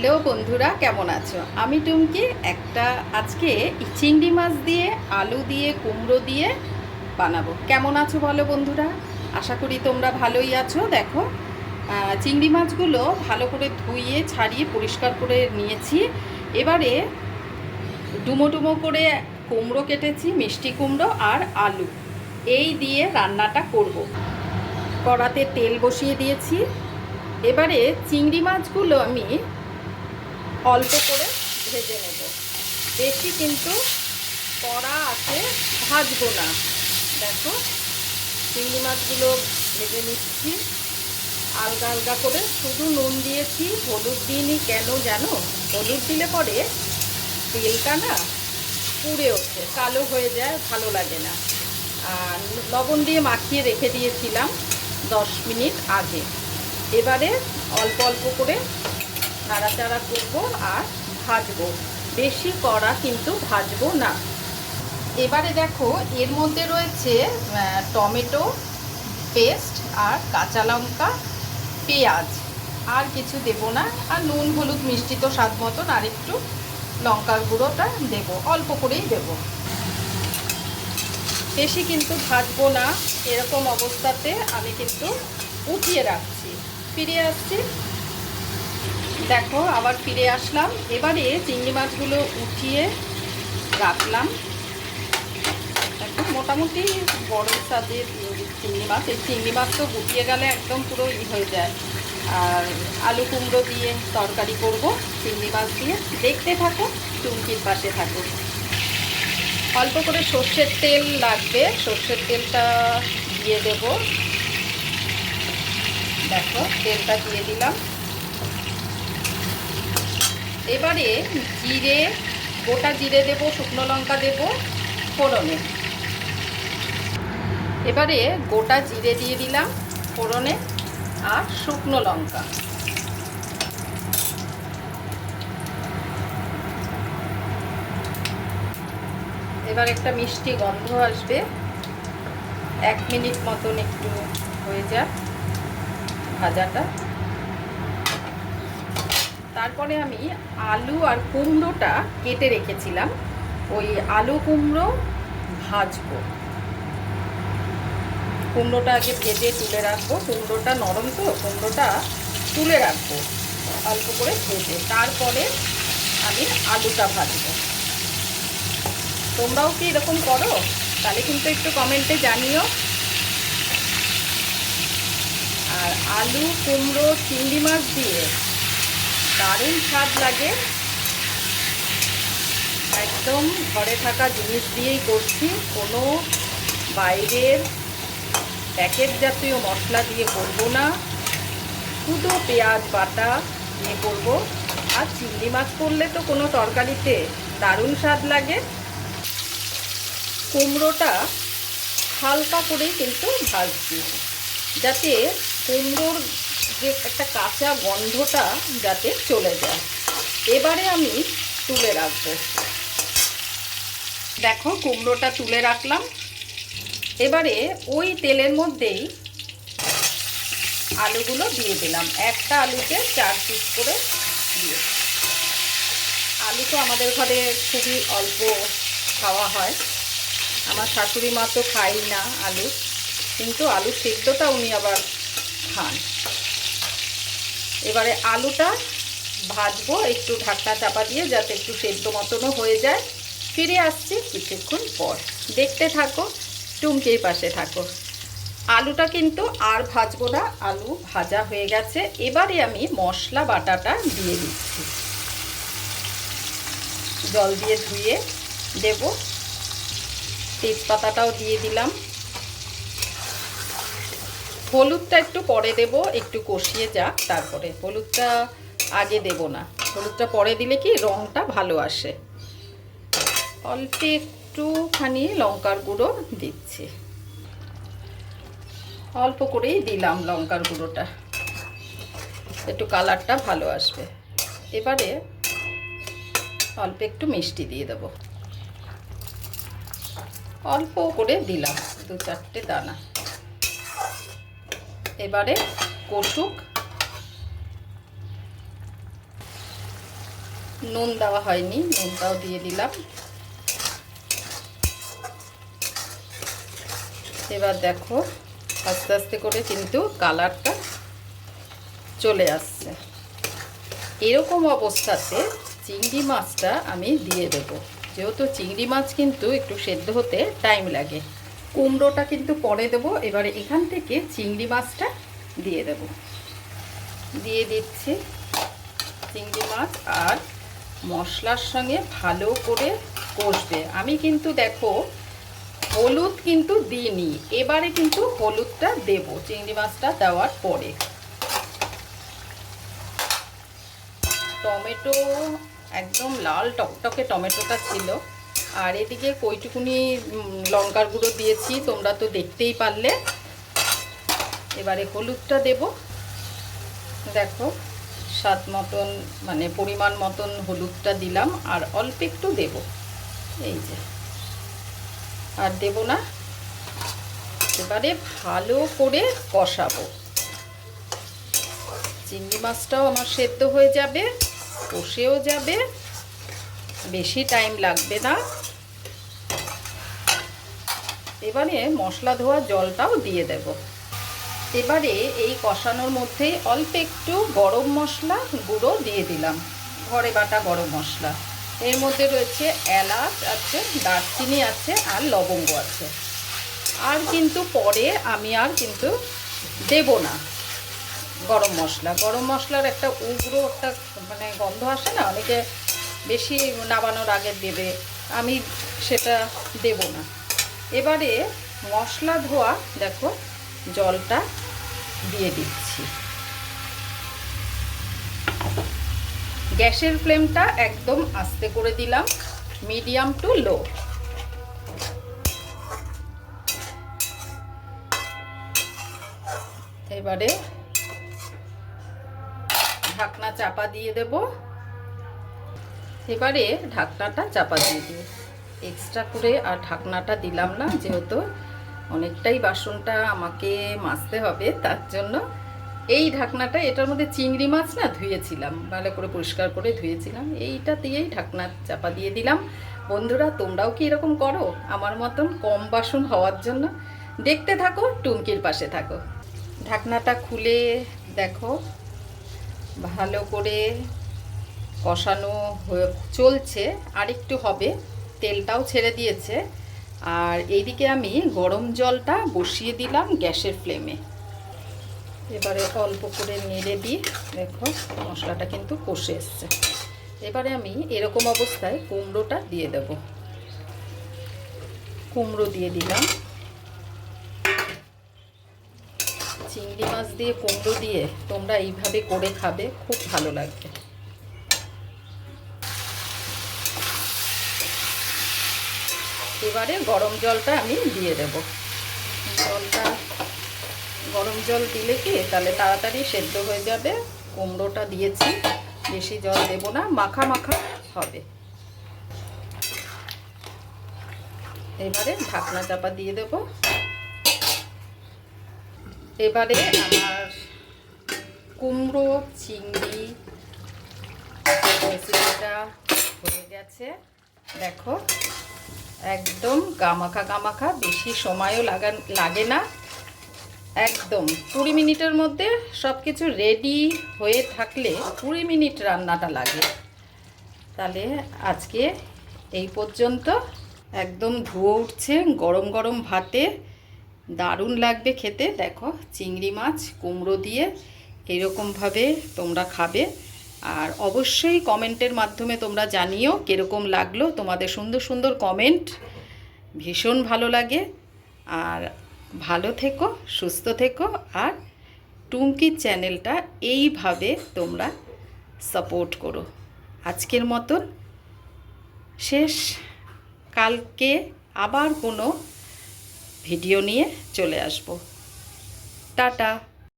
Hello বন্ধুরা, কেমন আছো? আমি টুমকি। আজকে চিংড়ি মাছ দিয়ে আলু দিয়ে কুমড়ো দিয়ে বানাবো। কেমন আছো বলো বন্ধুরা? আশা করি তোমরা ভালোই আছো। দেখো, চিংড়ি মাছগুলো ভালো করে ধুয়ে ছাড়িয়ে পরিষ্কার করে নিয়েছি। এবারে ডুমো ডুমো করে কুমড়ো কেটেছি, মিষ্টি কুমড়ো আর আলু এই দিয়ে রান্নাটা করব। কড়াতে তেল বসিয়ে দিয়েছি। এবারে চিংড়ি মাছগুলো আমি অল্প করে ভেজে নেব, বেশি কিন্তু কড়া আছে ভাজবো না। দেখো, চিংড়ি মাছগুলো ভেজে নিচ্ছি আলগা আলগা করে। শুধু নুন দিয়েছি, হলুদ দিইনি। কেন জানো? হলুদ দিলে পরে তেলটা না পুড়ে ওঠে, কালো হয়ে যায়, ভালো লাগে না। আর লবণ দিয়ে মাখিয়ে রেখে দিয়েছিলাম 10 মিনিট আগে। এবারে অল্প অল্প করে নাড়াচাড়া করবো আর ভাজবো, বেশি কড়া কিন্তু ভাজবো না। এবারে দেখো, এর মধ্যে রয়েছে টমেটো পেস্ট আর কাঁচা লঙ্কা, পেঁয়াজ। আর কিছু দেব না। আর নুন হলুদ মিষ্টি তো স্বাদ মতন, আর একটু লঙ্কার গুঁড়োটা দেবো, অল্প করেই দেবো, বেশি কিন্তু ভাজবো না। এরকম অবস্থাতে আমি কিন্তু উঠিয়ে রাখছি। ফিরে আসছি। দেখো, আবার ফিরে আসলাম। এবারে চিংড়ি মাছগুলো উঠিয়ে রাখলাম। একদম মোটামুটি বড় সাইজের চিংড়ি মাছ। এই চিংড়ি মাছ তো গুটিয়ে গেলে একদম পুরো হয়ে যায়। আর আলু কুমড়ো দিয়ে তরকারি করব চিংড়ি মাছ দিয়ে। দেখতে থাকো, টুমকির পাশে থাকো। অল্প করে সর্ষের তেল লাগবে, সর্ষের তেলটা দিয়ে দেব। দেখো, তেলটা দিয়ে দিলাম। এবারে জিরে, গোটা জিরে দেব, শুকনো লঙ্কা দেব ফোড়নে। এবারে গোটা জিরে দিয়ে দিলাম ফোড়নে আর শুকনো লঙ্কা। এবার একটা মিষ্টি গন্ধ আসবে। 1 মিনিট মতন একটু হয়ে যাক ভাজাটা। তারপরে আমি আলু আর কুমড়োটা কেটে রেখেছিলাম, ওই আলু কুমড়ো ভাজবো। কুমড়োটা আগে ভেজে তুলে রাখবো। কুমড়োটা নরম তো, কুমড়োটা তুলে রাখবো অল্প করে ভেজে। তারপরে আমি আলুটা ভাজবো। তোমরাও কি এরকম করো? তাহলে কিন্তু একটু কমেন্টে জানিও। আর আলু কুমড়ো চিংড়ি মাছ দিয়ে দারুণ স্বাদ লাগে। একদম ঘরে থাকা জিনিস দিয়েই করছি, কোনো বাইরের প্যাকেট জাতীয় মশলা দিয়ে করব না। শুধু পেঁয়াজ বাটা দিয়ে করব। আর চিংড়ি মাছ করলে তো কোনো তরকারিতে দারুণ স্বাদ লাগে। কুমড়োটা হালকা করেই কিন্তু ভাজছি, যাতে কুমড়োর যে একটা কাঁচা গন্ধটা যাতে চলে যায়। এবারে আমি তুলে রাখবো। দেখো, কুমড়োটা তুলে রাখলাম। এবারে ওই তেলের মধ্যেই আলুগুলো দিয়ে দিলাম। একটা আলুকে 4 পিস করে দিয়ে। আলু তো আমাদের ঘরে খুবই অল্প খাওয়া হয়। আমার শাশুড়ি মা তো খাই না আলু, কিন্তু আলু সেদ্ধটা উনি আবার খান। এবারে আলুটা ভাজবো একটু ঢাকনা চাপা দিয়ে, যাতে একটু সেদ্ধ মতনও হয়ে যায়। ফিরে আসছি কিছুক্ষণ পর, দেখতে থাকো, টুমকির পাশে থাকো। আলুটা কিন্তু আর ভাজবো না, আলু ভাজা হয়ে গেছে। এবারে আমি মশলা বাটাটা দিয়ে দিচ্ছি। জল দিয়ে ধুয়ে দেব। তেজপাতাটাও দিয়ে দিলাম। হলুদটা একটু পরে দেব, একটু কষিয়ে যাক তারপরে। হলুদটা আগে দেব না, হলুদটা পরে দিলে কি রঙটা ভালো আসে। অল্প একটুখানি লঙ্কার গুঁড়ো দিচ্ছি, অল্প করেই দিলাম লঙ্কার গুঁড়োটা, একটু কালারটা ভালো আসবে। এবারে অল্প একটু মিষ্টি দিয়ে দেব, অল্প করে দিলাম 2-4টে দানা। এবারে কষুক। নুন দেওয়া হয়নি, নুনটাও দিয়ে দিলাম। এবার দেখো আস্তে আস্তে করে কিন্তু কালারটা চলে আসছে। এরকম অবস্থাতে চিংড়ি মাছটা আমি দিয়ে দেবো, যেহেতু চিংড়ি মাছ কিন্তু একটু সেদ্ধ হতে টাইম লাগে। কুমড়োটা কিন্তু পরে দেবো। এবারে এখান থেকে চিংড়ি মাছটা দিয়ে দেবো। দিয়ে দিচ্ছি চিংড়ি মাছ, আর মশলার সঙ্গে ভালো করে কষবে। আমি কিন্তু দেখো হলুদ কিন্তু দিইনি, এবারে কিন্তু হলুদটা দেব চিংড়ি মাছটা দেওয়ার পরে। টমেটো একদম লাল টকটকে টমেটোটা ছিল, আর এদিকে কইটুকুনি লঙ্কার গুঁড়ো দিয়েছি, তোমরা তো দেখতেই পারলে। এবারে হলুদটা দেব। দেখো স্বাদ মতন মানে পরিমাণ মতন হলুদটা দিলাম, আর অল্প একটু দেব, এই যে, আর দেব না। এবারে ভালো করে কষাবো। চিংড়ি মাছটাও আমার সেদ্ধ হয়ে যাবে, কষেও যাবে, বেশি টাইম লাগবে না। এবারে মশলা ধোয়া জলটাও দিয়ে দেব। এবারে এই কষানোর মধ্যেই অল্প একটু গরম মশলা গুঁড়ো দিয়ে দিলাম, ঘরে বাটা গরম মশলা। এর মধ্যে রয়েছে এলাচ আছে, দারচিনি আছে, আর লবঙ্গ আছে। আর কিন্তু পরে আমি আর কিন্তু দেব না গরম মশলা। গরম মশলার একটা উগ্র একটা মানে গন্ধ আসে না, অনেকে বেশি নামানোর আগে দেবে, আমি সেটা দেব না। এবারে মশলা ধোয়া দেখো জলটা দিয়ে দিচ্ছি। গ্যাসের ফ্লেমটা একদম আস্তে করে দিলাম, মিডিয়াম টু লো। এবারে ঢাকনা চাপা দিয়ে দেব। এবারে ঢাকনাটা চাপা দিয়ে দিই। এক্সট্রা করে আর ঢাকনাটা দিলাম না, যেহেতু অনেকটাই বাসনটা আমাকে মাজতে হবে, তার জন্য এই ঢাকনাটা, এটার মধ্যে চিংড়ি মাছ না ধুয়েছিলাম, ভালো করে পরিষ্কার করে ধুয়েছিলাম, এইটা দিয়েই ঢাকনা চাপা দিয়ে দিলাম। বন্ধুরা তোমরাও কি এরকম করো আমার মতন কম বাসন হওয়ার জন্য? দেখতে থাকো, টুমকির পাশে থাকো। ঢাকনাটা খুলে দেখো ভালো করে কষানো চলছে, আর একটু হবে, তেলটাও ছেড়ে দিয়েছে। আর এইদিকে আমি গরম জলটা বসিয়ে দিলাম গ্যাসের ফ্লেমে। এবারে অল্প করে নেড়ে দিই। দেখো মশলাটা কিন্তু কষে এসছে। এবারে আমি এরকম অবস্থায় কুমড়োটা দিয়ে দেব। কুমড়ো দিয়ে দিলাম। চিংড়ি মাছ দিয়ে কুমড়ো দিয়ে তোমরা এইভাবে করে খাবে, খুব ভালো লাগবে। এবারে গরম জলটা আমি দিয়ে দেব। জলটা গরম জল দিলে কি তাহলে তাড়াতাড়ি সেদ্ধ হয়ে যাবে। কুমড়োটা দিয়েছি, বেশি জল দেব না, মাখা মাখা হবে। এবারে ঢাকনা চাপা দিয়ে দেব। এবারে আমার কুমড়ো চিংড়ি রেসিপিটা হয়ে গেছে। দেখো একদম গামাখা গামাখা, বেশি সময়ও লাগে না। একদম 20 মিনিটের মধ্যে সব কিছু রেডি হয়ে থাকলে 20 মিনিট রান্নাটা লাগে। তাহলে আজকে এই পর্যন্ত। একদম ধুয়ে উঠছে গরম গরম ভাতে, দারুণ লাগবে খেতে। দেখো চিংড়ি মাছ কুমড়ো দিয়ে এরকমভাবে তোমরা খাবে। আর অবশ্যই কমেন্টের মাধ্যমে তোমরা জানিও কীরকম লাগলো। তোমাদের সুন্দর সুন্দর কমেন্ট ভীষণ ভালো লাগে। আর ভালো থেকো, সুস্থ থেকো, আর টুমকির চ্যানেলটা এইভাবে তোমরা সাপোর্ট করো। আজকের মতন শেষ, কালকে আবার কোনো ভিডিও নিয়ে চলে আসবো। টাটা।